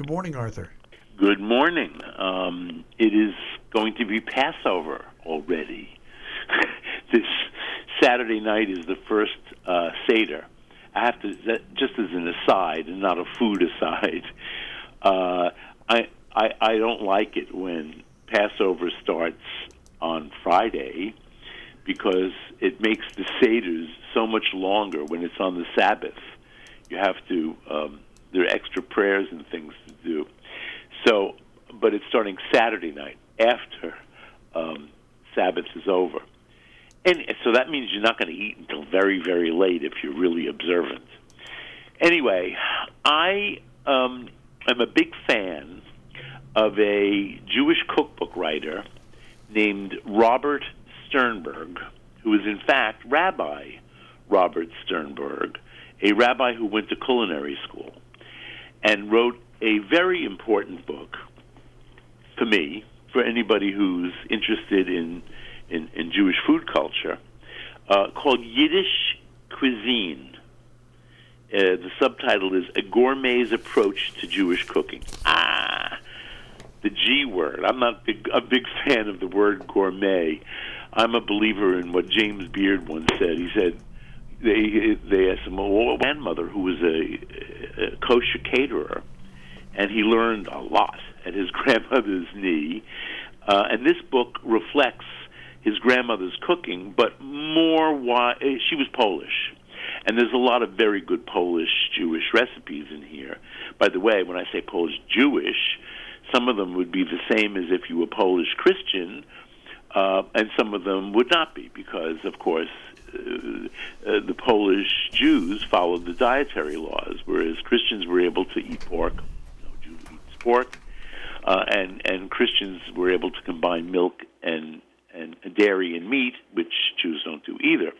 Good morning, Arthur. Good morning. It is going to be Passover already. This Saturday night is the first Seder. I have to, just as an aside, and not a food aside, I don't like it when Passover starts on Friday because it makes the Seders so much longer when it's on the Sabbath. You have to, there are extra prayers and things to do. So, but it's starting Saturday night after Sabbath is over. And so that means you're not going to eat until very, very late if you're really observant. Anyway, I am a big fan of a Jewish cookbook writer named Robert Sternberg, who is in fact Rabbi Robert Sternberg, a rabbi who went to culinary school and wrote a very important book for me, for anybody who's interested in Jewish food culture, called Yiddish Cuisine. The subtitle is A Gourmet's Approach to Jewish Cooking. The G word. I'm not a big fan of the word gourmet. I'm a believer in what James Beard once said. He said, they asked him, well, grandmother, who was a kosher caterer, and he learned a lot at his grandmother's knee. And this book reflects his grandmother's cooking, but more why she was Polish. And there's a lot of very good Polish Jewish recipes in here. By the way, when I say Polish Jewish, some of them would be the same as if you were Polish Christian, and some of them would not be, because, of course, the Polish Jews followed the dietary laws, whereas Christians were able to eat pork. No Jew eats pork. And Christians were able to combine milk and dairy and meat, which Jews don't do either.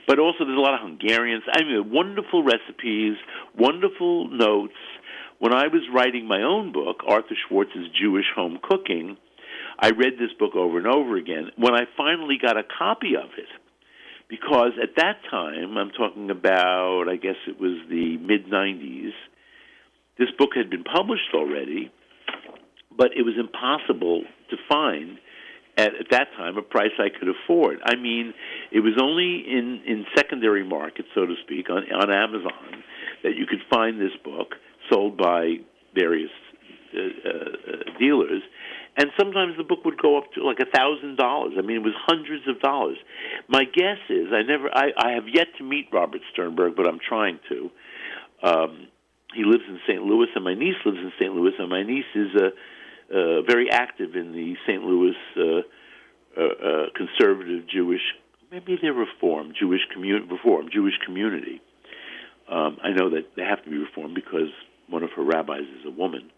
But also there's a lot of Hungarians. I mean, wonderful recipes, wonderful notes. When I was writing my own book, Arthur Schwartz's Jewish Home Cooking, I read this book over and over again. When I finally got a copy of it, because at that time, I'm talking about, I guess it was the mid-'90s, this book had been published already, but it was impossible to find at that time a price I could afford. I mean, it was only in secondary markets, so to speak, on Amazon, that you could find this book sold by various dealers, and sometimes the book would go up to like $1,000. I mean, it was hundreds of dollars. My guess is I have yet to meet Robert Sternberg, but I'm trying to. He lives in St. Louis, and my niece lives in St. Louis, and my niece is very active in the St. Louis conservative Jewish, maybe they're Reform Jewish community. I know that they have to be Reformed because one of her rabbis is a woman.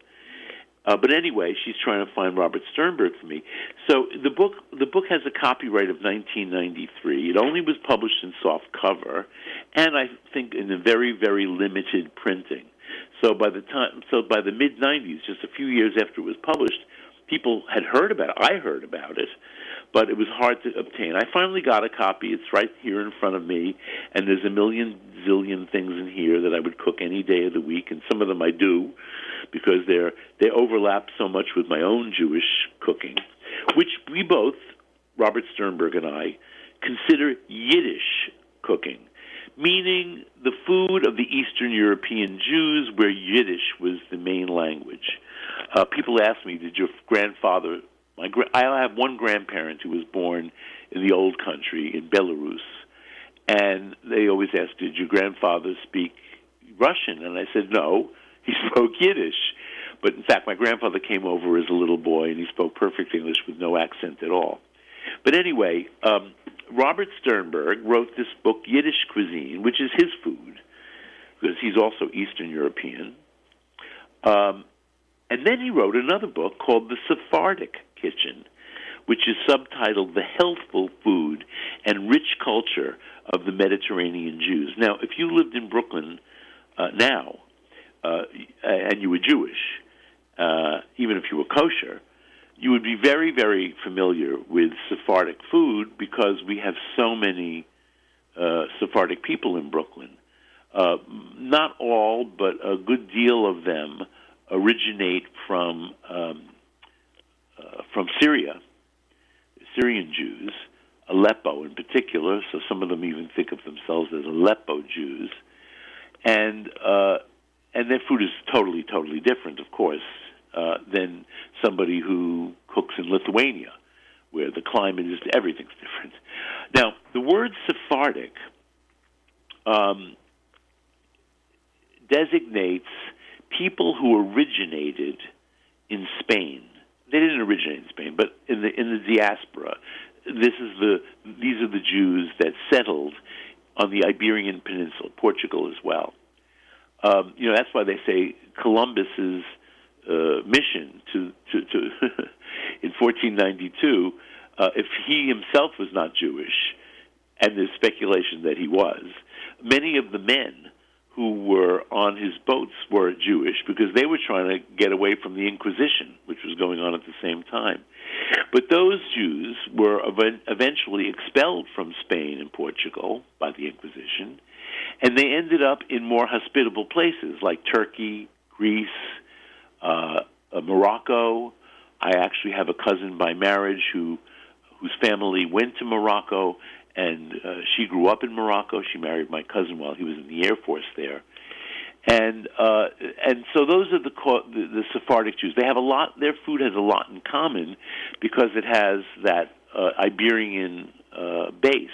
But anyway, she's trying to find Robert Sternberg for me. So the book has a copyright of 1993. It only was published in soft cover, and I think in a very, very limited printing. So by the mid-'90s, just a few years after it was published, people had heard about it. I heard about it, but it was hard to obtain. I finally got a copy. It's right here in front of me, and there's a million zillion things in here that I would cook any day of the week, and some of them I do because they overlap so much with my own Jewish cooking, which we both, Robert Sternberg and I, consider Yiddish cooking, meaning the food of the Eastern European Jews where Yiddish was the main language. People ask me, did your grandfather... I have one grandparent who was born in the old country, in Belarus, and they always ask, did your grandfather speak Russian? And I said, no, he spoke Yiddish. But in fact, my grandfather came over as a little boy, and he spoke perfect English with no accent at all. But anyway, Robert Sternberg wrote this book, Yiddish Cuisine, which is his food, because he's also Eastern European. And then he wrote another book called The Sephardic Kitchen, which is subtitled The Healthful Food and Rich Culture of the Mediterranean Jews. Now, if you lived in Brooklyn now, and you were Jewish, even if you were kosher, you would be very, very familiar with Sephardic food because we have so many Sephardic people in Brooklyn. Not all, but a good deal of them originate from Syria, Syrian Jews, Aleppo in particular. So some of them even think of themselves as Aleppo Jews, and their food is totally, totally different, of course, than somebody who cooks in Lithuania, where the climate is, everything's different. Now, the word Sephardic designates people who originated in Spain. They didn't originate in Spain, but in the diaspora. These are the Jews that settled on the Iberian Peninsula, Portugal as well. That's why they say Columbus's mission to in 1492, if he himself was not Jewish, and there's speculation that he was, many of the men who were on his boats were Jewish because they were trying to get away from the Inquisition, which was going on at the same time. But those Jews were eventually expelled from Spain and Portugal by the Inquisition, and they ended up in more hospitable places like Turkey, Greece, Morocco. I actually have a cousin by marriage whose family went to Morocco, and she grew up in Morocco. She married my cousin while he was in the Air Force there, and so those are the Sephardic Jews. They have a lot. Their food has a lot in common because it has that Iberian base.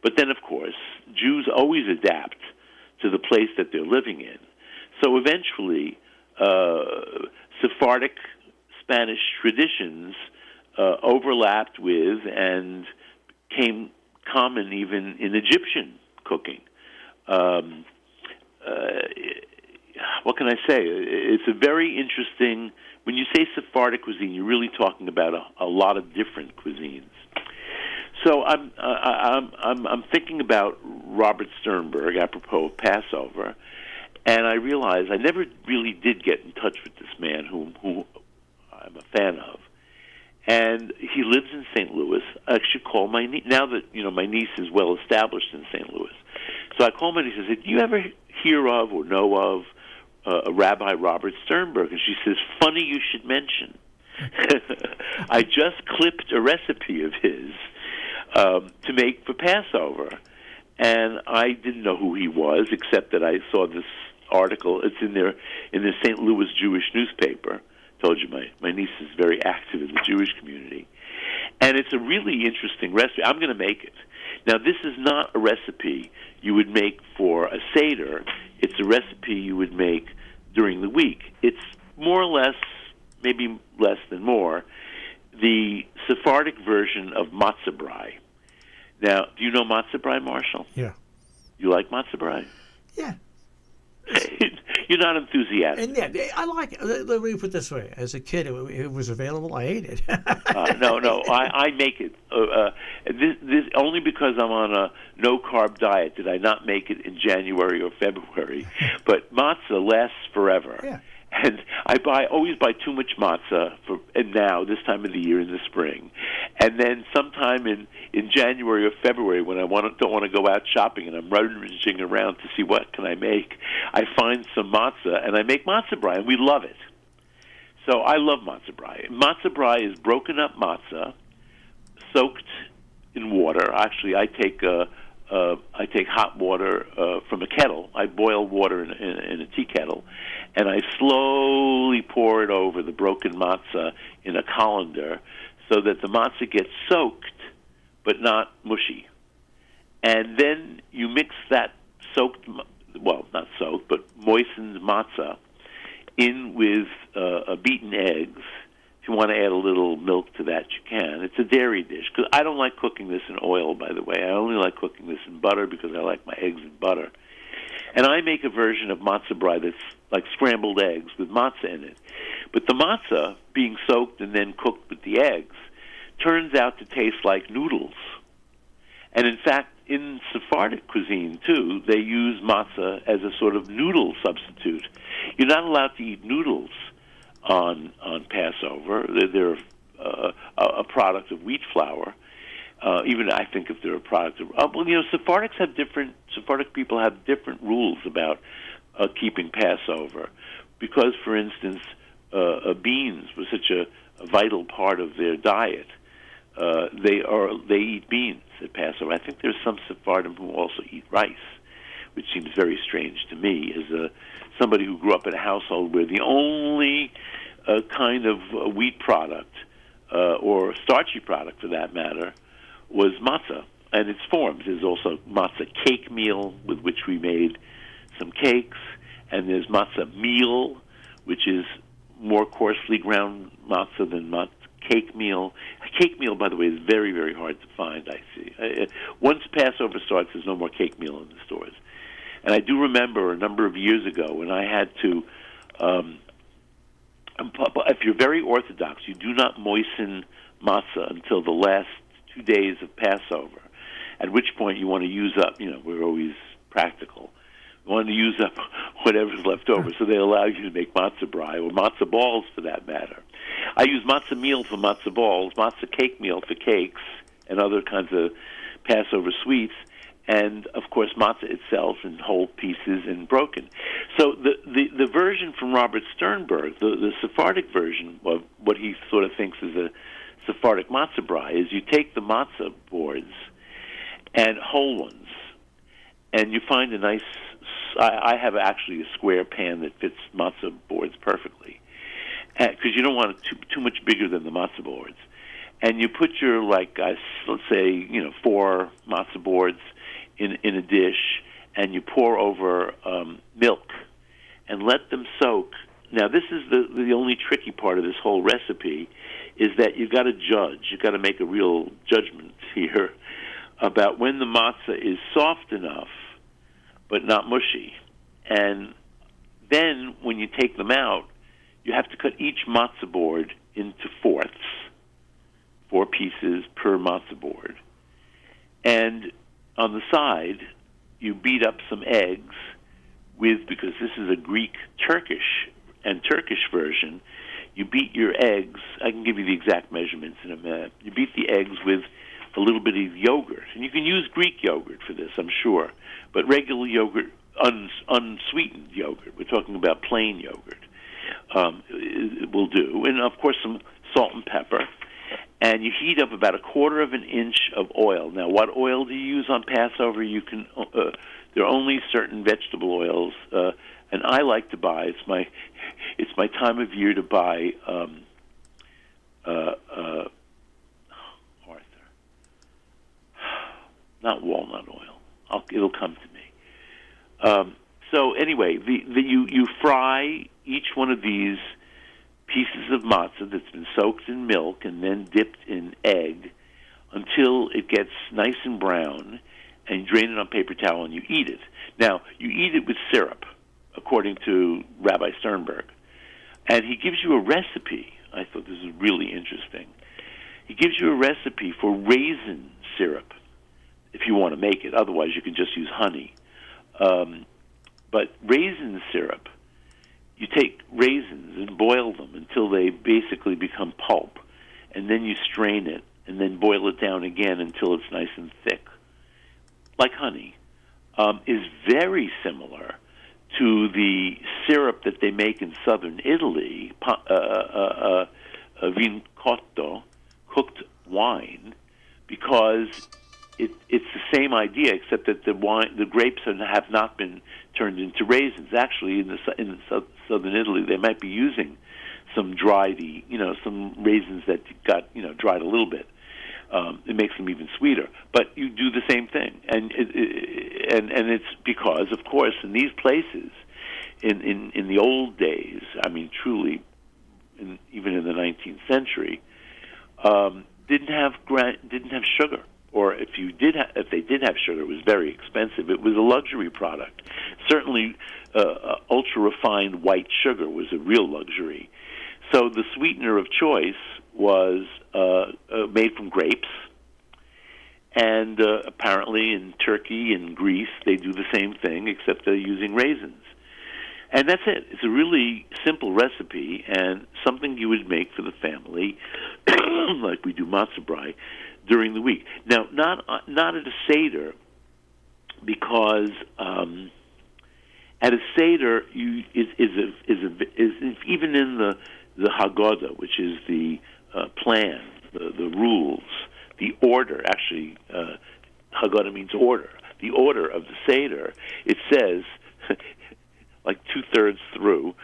But then, of course, Jews always adapt to the place that they're living in. So eventually, Sephardic Spanish traditions overlapped with and came common even in Egyptian cooking. What can I say? It's a very interesting. When you say Sephardic cuisine, you're really talking about a lot of different cuisines. So I'm thinking about Robert Sternberg apropos of Passover, and I realized I never really did get in touch with this man who I'm a fan of. And he lives in St. Louis. I should call my niece, now that my niece is well established in St. Louis. So I called my niece and said, "Do you ever hear of or know of Rabbi Robert Sternberg?" And she says, "Funny you should mention. I just clipped a recipe of his to make for Passover, and I didn't know who he was except that I saw this article. It's in the St. Louis Jewish newspaper." Told you my niece is very active in the Jewish community. And it's a really interesting recipe. I'm going to make it. Now, this is not a recipe you would make for a Seder. It's a recipe you would make during the week. It's more or less, maybe less than more, the Sephardic version of matzah brai. Now, do you know matzah brai, Marshall? Yeah. You like matzah brai? Yeah. You're not enthusiastic. And yeah, I like it. Let me put it this way. As a kid, it was available. I ate it. No. I make it. This only because I'm on a no-carb diet did I not make it in January or February. But matzah lasts forever. Yeah. And I always buy too much matzah and now, this time of the year in the spring. And then sometime in January or February when I don't want to go out shopping and I'm rummaging around to see what can I make, I find some matzah and I make matzah brai, and we love it. So I love matzah brai. Matzah brai is broken up matzah, soaked in water. Actually, I take hot water from a kettle. I boil water in a tea kettle, and I slowly pour it over the broken matzah in a colander so that the matzah gets soaked but not mushy. And then you mix that not soaked, but moistened matzah in with beaten eggs. If you want to add a little milk to that, you can. It's a dairy dish. Because I don't like cooking this in oil, by the way. I only like cooking this in butter because I like my eggs in butter. And I make a version of matzah brai that's like scrambled eggs with matzah in it. But the matzah, being soaked and then cooked with the eggs, turns out to taste like noodles. And in fact, in Sephardic cuisine, too, they use matzah as a sort of noodle substitute. You're not allowed to eat noodles on Passover. They're a product of wheat flour. Even I think if they're a product of Sephardic people have different rules about keeping Passover. because, for instance, beans was such a vital part of their diet. They eat beans at Passover. I think there's some Sephardim who also eat rice, which seems very strange to me as somebody who grew up in a household where the only kind of wheat product or starchy product, for that matter, was matzah and its forms. There's also matzah cake meal, with which we made some cakes, and there's matzah meal, which is more coarsely ground matzah than cake meal. Cake meal, by the way, is very, very hard to find, I see. Once Passover starts, there's no more cake meal in the stores. And I do remember a number of years ago when I had to, if you're very Orthodox, you do not moisten matzah until the last 2 days of Passover, at which point you want to use up, we're always practical. You want to use up whatever's left over, so they allow you to make matzah brei, or matzah balls for that matter. I use matzah meal for matzah balls, matzah cake meal for cakes, and other kinds of Passover sweets, and, of course, matzah itself in whole pieces and broken. So the version from Robert Sternberg, the Sephardic version of what he sort of thinks is a Sephardic matzah brei, is you take the matzah boards and whole ones, and you find a nice, I have actually a square pan that fits matzah boards perfectly, because you don't want it too much bigger than the matzah boards. And you put your, let's say, 4 matzah boards in a dish, and you pour over milk and let them soak. Now, this is the only tricky part of this whole recipe, is that you've got to judge. You've got to make a real judgment here about when the matzah is soft enough but not mushy. And then when you take them out, you have to cut each matzah board into fourths, 4 pieces per matzah board. And on the side, you beat up some eggs because this is a Greek-Turkish and Turkish version, you beat your eggs, I can give you the exact measurements in a minute, you beat the eggs with a little bit of yogurt. And you can use Greek yogurt for this, I'm sure, but regular yogurt, unsweetened yogurt, we're talking about plain yogurt, will do. And, of course, some salt and pepper. And you heat up about 1/4 of an inch of oil. Now, what oil do you use on Passover? You can. There are only certain vegetable oils, and I like to buy. It's my time of year to buy. Arthur, not walnut oil. It'll come to me. So anyway, you fry each one of these pieces of matzah that's been soaked in milk and then dipped in egg until it gets nice and brown, and you drain it on paper towel and you eat it. Now, you eat it with syrup, according to Rabbi Sternberg. And he gives you a recipe. I thought this was really interesting. He gives you a recipe for raisin syrup, if you want to make it. Otherwise, you can just use honey. But raisin syrup, you take raisins and boil them until they basically become pulp, and then you strain it, and then boil it down again until it's nice and thick, like honey, is very similar to the syrup that they make in southern Italy, vin cotto, cooked wine, because it's the same idea, except that the grapes have not been turned into raisins. Actually, in southern Italy, they might be using some some raisins that got dried a little bit. It makes them even sweeter. But you do the same thing, and it's because, of course, in these places, in the old days, I mean, truly, even in the 19th century, didn't have sugar. Or if they did have sugar, it was very expensive. It was a luxury product. Certainly, ultra-refined white sugar was a real luxury. So the sweetener of choice was made from grapes. And apparently in Turkey and Greece, they do the same thing, except they're using raisins. And that's it. It's a really simple recipe and something you would make for the family, like we do matzah brei, during the week. Now, not at a Seder, because At a Seder, is even in the Haggadah, which is the plan, the rules, the order. Actually, Haggadah means order. The order of the Seder. It says, like 2/3 through,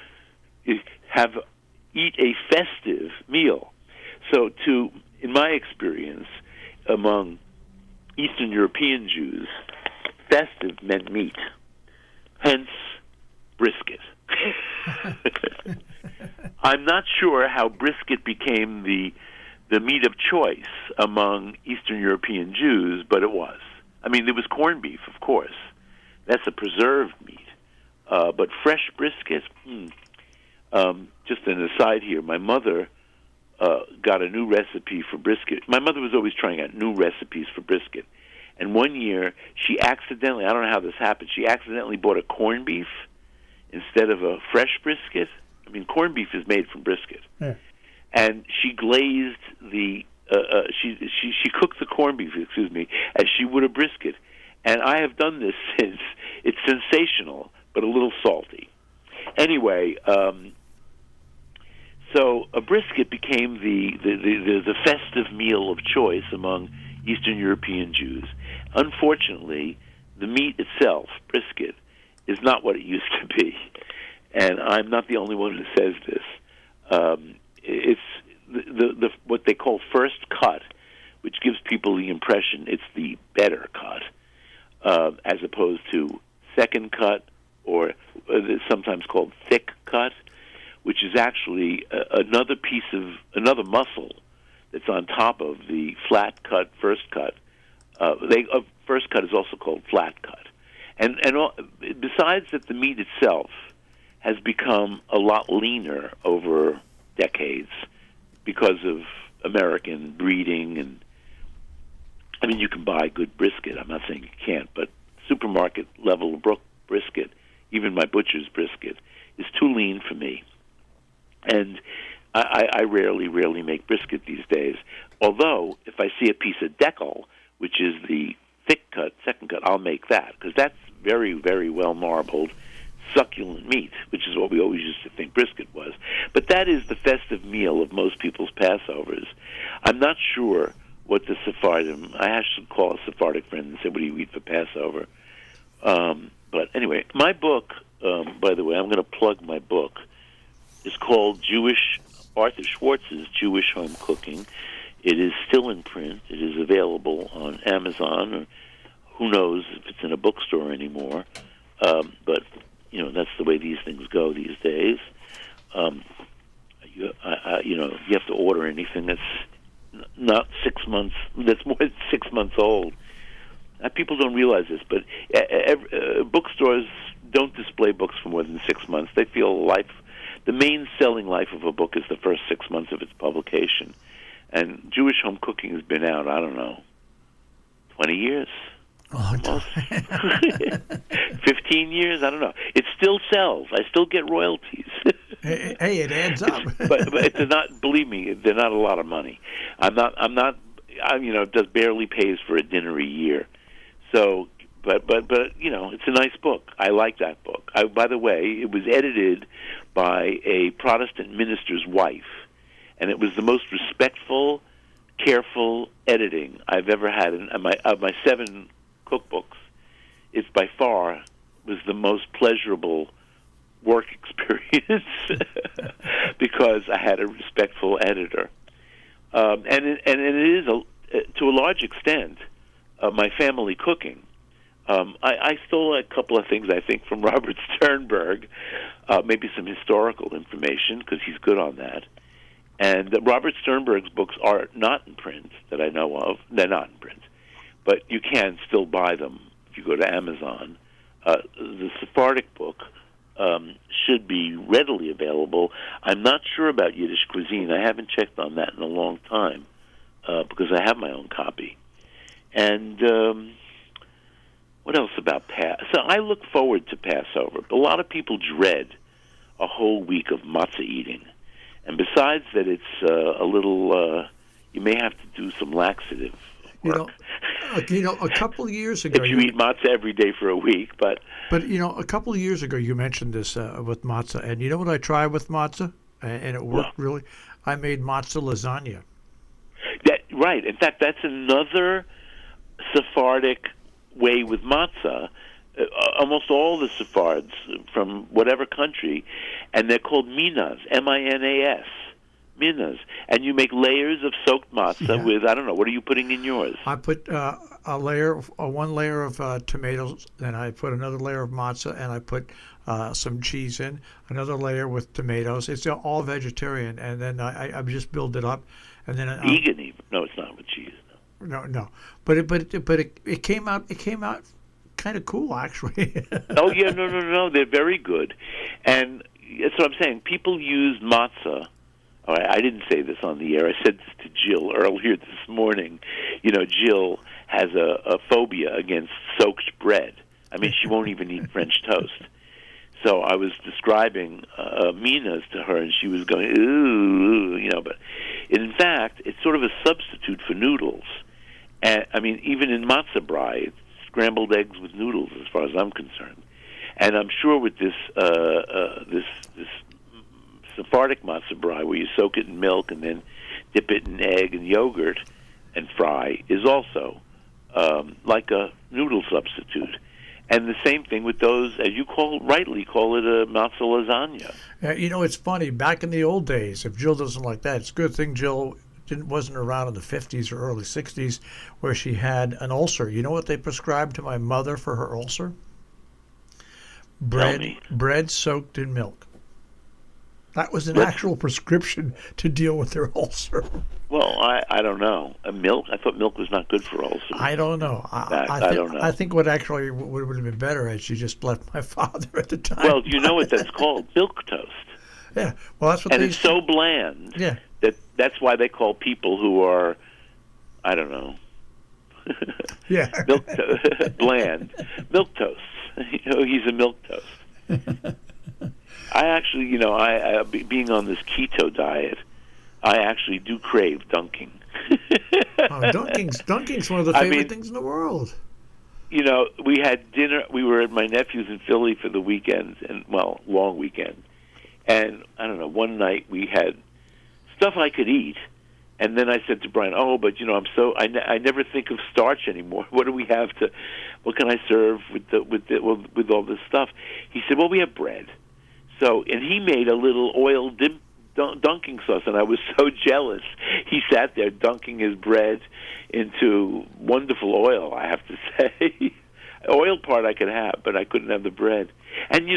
eat a festive meal. So, in my experience, among Eastern European Jews, festive meant meat. Hence, brisket. I'm not sure how brisket became the meat of choice among Eastern European Jews, but it was. I mean, there was corned beef, of course. That's a preserved meat. But fresh brisket, just an aside here, my mother got a new recipe for brisket. My mother was always trying out new recipes for brisket. And one year, she accidentally, I don't know how this happened, she accidentally bought a corned beef instead of a fresh brisket. I mean, corned beef is made from brisket. Yeah. And she glazed she cooked the corned beef, as she would a brisket. And I have done this since. It's sensational, but a little salty. Anyway, so a brisket became the festive meal of choice among Eastern European Jews. Unfortunately, the meat itself, brisket, is not what it used to be. And I'm not the only one who says this. It's the what they call first cut, which gives people the impression it's the better cut, as opposed to second cut, or sometimes called thick cut, which is actually another muscle that's on top of the flat cut first cut. First cut is also called flat cut, and besides that, the meat itself has become a lot leaner over decades because of American breeding. And I mean, you can buy good brisket. I'm not saying you can't, but supermarket level brisket, even my butcher's brisket, is too lean for me. And I rarely make brisket these days. Although, if I see a piece of decal, which is the thick cut, second cut, I'll make that, because that's very, very well marbled, succulent meat, which is what we always used to think brisket was. But that is the festive meal of most people's Passovers. I'm not sure what the Sephardim, I should call a Sephardic friend and say, what do you eat for Passover? But anyway, my book, by the way, I'm going to plug my book. It's called Arthur Schwartz's Jewish Home Cooking. It is still in print. It is available on Amazon, or who knows if it's in a bookstore anymore. But, that's the way these things go these days. You have to order anything that's not 6 months, that's more than 6 months old. People don't realize this, but bookstores don't display books for more than 6 months. They feel the main selling life of a book is the first 6 months of its publication. And Jewish Home Cooking has been out, 20 years. Almost. 15 years, I don't know. It still sells. I still get royalties. Hey, it adds up. but it's not. Believe me, they're not a lot of money. It does barely pays for a dinner a year. So, but it's a nice book. I like that book. By the way, it was edited by a Protestant minister's wife, and it was the most respectful, careful editing I've ever had of my 7 cookbooks. It by far was the most pleasurable work experience because I had a respectful editor, and it is to a large extent my family cooking. I stole a couple of things, I think, from Robert Sternberg, maybe some historical information because he's good on that. And Robert Sternberg's books are not in print that I know of. They're not in print, but you can still buy them if you go to Amazon. The Sephardic book should be readily available. I'm not sure about Yiddish cuisine. I haven't checked on that in a long time because I have my own copy. And what else about So I look forward to Passover. But a lot of people dread a whole week of matzah eating. And besides that, it's a little, you may have to do some laxative work. A couple of years ago, If you eat matzah every day for a week, but a couple of years ago, you mentioned this with matzah, and you know what I tried with matzah, and it worked really. I made matzah lasagna. Right. In fact, that's another Sephardic way with matzah. Almost all the Sephards from whatever country, and they're called minas, M-I-N-A-S, minas. And you make layers of soaked matzah with, I don't know, what are you putting in yours? I put one layer of tomatoes, then I put another layer of matzah, and I put some cheese in, another layer with tomatoes. It's all vegetarian, and then I just build it up. And then Vegan even. No, it's not with cheese. No. But it came out kind of cool, actually. Oh yeah, no. They're very good, and that's what I'm saying. People use matzah. All right, I didn't say this on the air. I said this to Jill earlier this morning. Jill has a phobia against soaked bread. I mean, she won't even eat French toast. So I was describing minas to her, and she was going, ooh, but in fact, it's sort of a substitute for noodles. And I mean, even in matzah brei, it's scrambled eggs with noodles, as far as I'm concerned. And I'm sure with this Sephardic matzah brei, where you soak it in milk and then dip it in egg and yogurt and fry, is also like a noodle substitute. And the same thing with those, as you rightly call it, a matzah lasagna. It's funny. Back in the old days, if Jill doesn't like that, it's a good thing Jill wasn't around in the 50s or early 60s where she had an ulcer. You know what they prescribed to my mother for her ulcer? Bread soaked in milk. That was an actual prescription to deal with her ulcer. Well, I don't know. Milk? I thought milk was not good for ulcers. I don't know. I don't know. I think what actually would have been better is she just left my father at the time. Well, you know what that's called? Milk toast. Yeah. Well, that's what. And it's so bland. Yeah. That's why they call people who are, I don't know. Yeah. Bland. Milk toast. He's a milk toast. I actually, being on this keto diet, I actually do crave dunking. Dunking's one of the favorite things in the world. We had dinner. We were at my nephew's in Philly for the weekend, long weekend. And I don't know, one night we had stuff I could eat. And then I said to Brian, but I never think of starch anymore. What can I serve with all this stuff? He said, well, we have bread. So, and he made a little oil dunking sauce, and I was so jealous. He sat there dunking his bread into wonderful oil, I have to say. Oil part I could have, but I couldn't have the bread. And,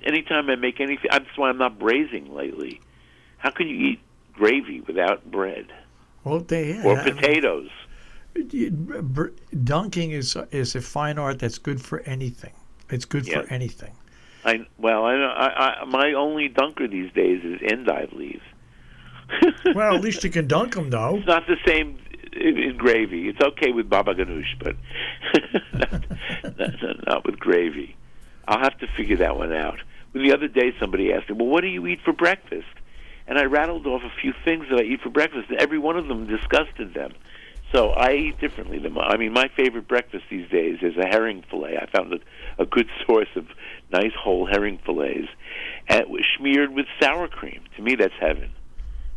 anytime I make anything, that's why I'm not braising lately. How can you eat gravy without bread? Well, or potatoes. Dunking is a fine art that's good for anything. It's good for anything. I know. My only dunker these days is endive leaves. Well, at least you can dunk them, though. It's not the same in gravy. It's okay with baba ganoush, but not with gravy. I'll have to figure that one out. The other day, somebody asked me, well, what do you eat for breakfast? And I rattled off a few things that I eat for breakfast, and every one of them disgusted them. So I eat differently. My favorite breakfast these days is a herring fillet. I found a good source of nice whole herring fillets, and it was smeared with sour cream. To me, that's heaven.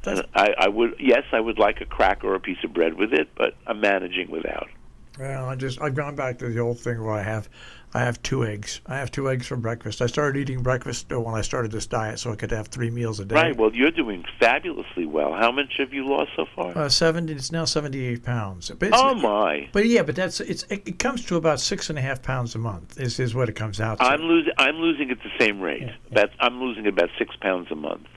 And I would like a cracker or a piece of bread with it, but I'm managing without. Well, I've gone back to the old thing where I have 2 eggs. I have 2 eggs for breakfast. I started eating breakfast when I started this diet, so I could have 3 meals a day. Right. Well, you're doing fabulously well. How much have you lost so far? 70. It's now 78 pounds. Oh my! But it comes to about 6.5 pounds a month. Is what it comes out to. I'm losing at the same rate. Yeah. I'm losing about 6 pounds a month.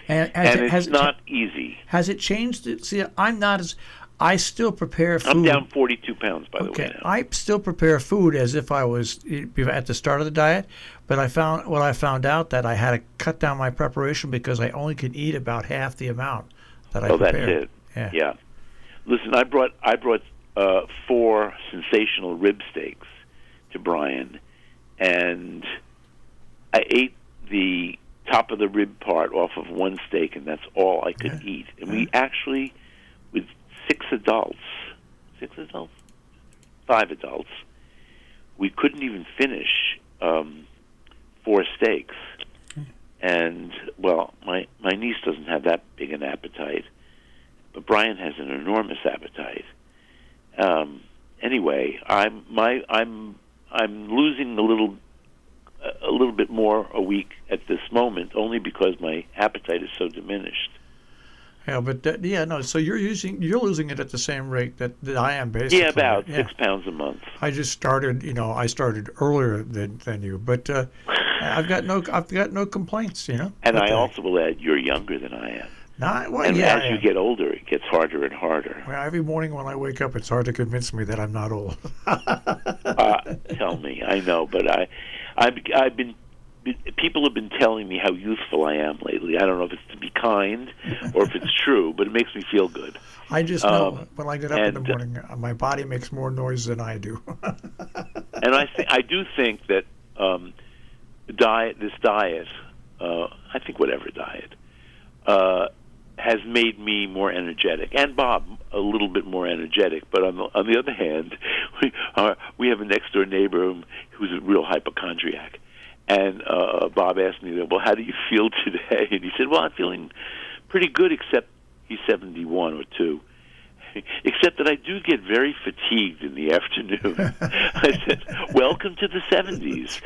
And it's not easy. Has it changed? See, I'm not as. I still prepare food. I'm down 42 pounds, by the way. Now. I still prepare food as if I was at the start of the diet, but I found out that I had to cut down my preparation because I only could eat about half the amount that I prepared. That's it. Yeah. Listen, I brought 4 sensational rib steaks to Brian, and I ate the top of the rib part off of one steak, and that's all I could eat. And we actually, with 6 adults, 5 adults. We couldn't even finish 4 steaks. And, well, my niece doesn't have that big an appetite, but Brian has an enormous appetite. Anyway, I'm losing a little bit more a week at this moment, only because my appetite is so diminished. Yeah, but no. So you're losing it at the same rate that I am, basically. Yeah, about 6 pounds a month. I just started. I started earlier than you, but I've got no complaints. And I also will add, you're younger than I am. As you get older, it gets harder and harder. Well, every morning when I wake up, it's hard to convince me that I'm not old. Tell me, I know, but I've been. People have been telling me how youthful I am lately. I don't know if it's to be kind or if it's true, but it makes me feel good. I just know when I get up in the morning, my body makes more noise than I do. And I do think that this diet, I think whatever diet, has made me more energetic, and Bob a little bit more energetic. But on the other hand, we have a next door neighbor who's a real hypochondriac. And Bob asked me, well, how do you feel today? And he said, well, I'm feeling pretty good, except he's 71 or 2. Except that I do get very fatigued in the afternoon. I said, welcome to the 70s.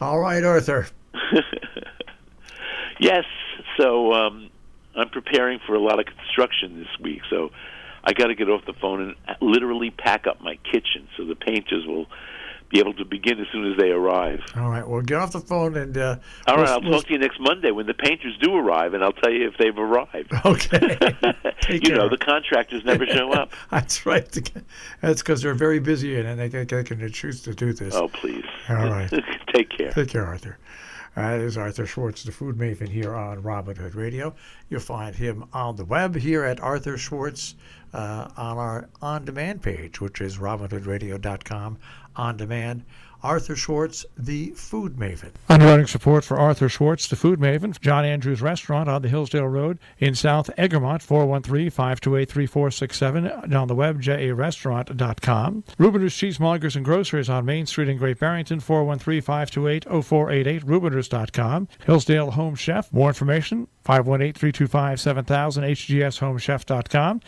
All right, Arthur. Yes, so I'm preparing for a lot of construction this week, so I got to get off the phone and literally pack up my kitchen so the painters will be able to begin as soon as they arrive. All right, well, get off the phone and... All right, I'll talk to you next Monday when the painters do arrive, and I'll tell you if they've arrived. Okay. The contractors never show up. That's right. That's because they're very busy and they can choose to do this. Oh, please. All right. Take care. Take care, Arthur. That is Arthur Schwartz, the food maven here on Robin Hood Radio. You'll find him on the web here at Arthur Schwartz on our on-demand page, which is robinhoodradio.com on demand. Arthur Schwartz, the food maven. Underwriting support for Arthur Schwartz, the food maven. John Andrews Restaurant on the Hillsdale Road in South Egremont, 413-528-3467. On the web, jarestaurant.com. Rubiners Cheesemongers and Grocers on Main Street in Great Barrington, 413-528-0488, rubiners.com. Hillsdale Home Chef. More information, 518-325-7000, hgshomechef.com.